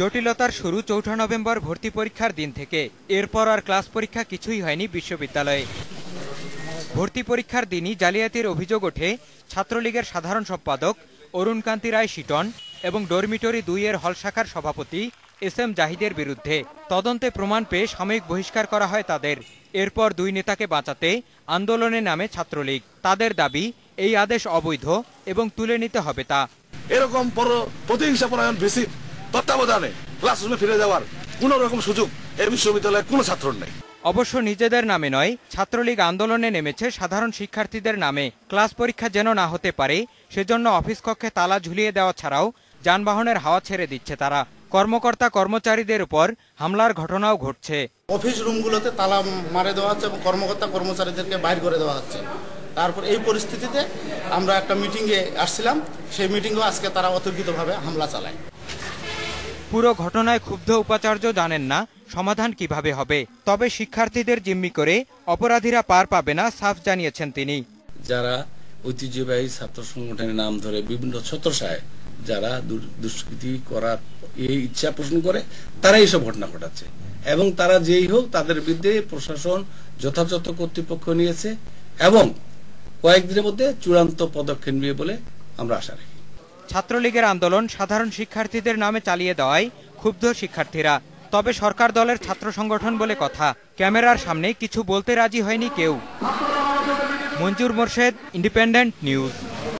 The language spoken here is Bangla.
জটিলতার শুরু ৪ নভেম্বর ভর্তি পরীক্ষার দিন থেকে। এরপর আর ক্লাস পরীক্ষা কিছুই হয়নি বিশ্ববিদ্যালয়ে। ভর্তি পরীক্ষার দিনই জালিয়াতির অভিযোগ ওঠে ছাত্রলীগের সাধারণ সম্পাদক অরুণকান্তি রায় শিটন এবং ডরমিটরি ২ এর হল শাখার সভাপতি এস.এম. জাহিদের বিরুদ্ধে। তদন্তে প্রমাণ পেয়ে সাময়িক বহিষ্কার করা হয় তাদের। এরপর ২ নেতাকে বাঁচাতে আন্দোলনে নামে ছাত্রলীগ। তাদের দাবি এই আদেশ অবৈধ এবং তুলে নিতে হবে তা। এরকম প্রতিহিংসাপরায়ণ ভিসির তত্ত্বাবধানে ক্লাসরুমে ফিরে যাওয়ার কোনো রকম সুযোগ এই বিশ্ববিদ্যালয়ে কোনো ছাত্রর নেই। অবশ্য নিজেদের নামে নয়, ছাত্রলীগ আন্দোলনে নেমেছে সাধারণ শিক্ষার্থীদের নামে। ক্লাস পরীক্ষা যেন না হতে পারে সেজন্য অফিস কক্ষে তালা ঝুলিয়ে দেওয়া ছাড়াও যানবাহনের হাওয়া ছেড়ে দিচ্ছে তারা। কর্মকর্তা কর্মচারীদের উপর হামলার ঘটনাও ঘটছে। অফিস রুমগুলোতে তালা মারে দেওয়া হচ্ছে এবং কর্মকর্তা কর্মচারীদেরকে বাইর করে দেওয়া হচ্ছে। তারপর এই পরিস্থিতিতে আমরা একটা মিটিংয়ে আসছিলাম, সেই মিটিংও আজকে তারা অতর্কিতভাবে হামলা চালায়। পুরো ঘটনায় ক্ষুব্ধ উপাচার্য জানেন না সমাধান কিভাবে হবে, তবে শিক্ষার্থীদের জিম্মি করে অপরাধীরা পার পাবে না সাফ জানিয়েছেন তিনি। যারা ঐতিহ্যবাহী ছাত্র সংগঠনের নাম ধরে বিভিন্ন ছত্রছায়ায় যারা দুষ্কৃতি করার এই ইচ্ছা পোষণ করে তারা এইসব ঘটনা ঘটাচ্ছে এবং তারা যেই হোক তাদের বিরুদ্ধে প্রশাসন যথাযথ কর্তৃপক্ষ নিয়েছে এবং কয়েকদিনের মধ্যে চূড়ান্ত পদক্ষেপ নেবে বলে আমরা আশা রাখি। ছাত্রলীগের আন্দোলন সাধারণ শিক্ষার্থীদের নামে চালিয়ে দেওয়ায় ক্ষুব্ধ শিক্ষার্থীরা। তবে সরকার দলের ছাত্র সংগঠন বলে কথা, ক্যামেরার সামনে কিছু বলতে রাজি হয়নি কেউ। মঞ্জুর মোর্শেদ, ইন্ডিপেন্ডেন্ট নিউজ।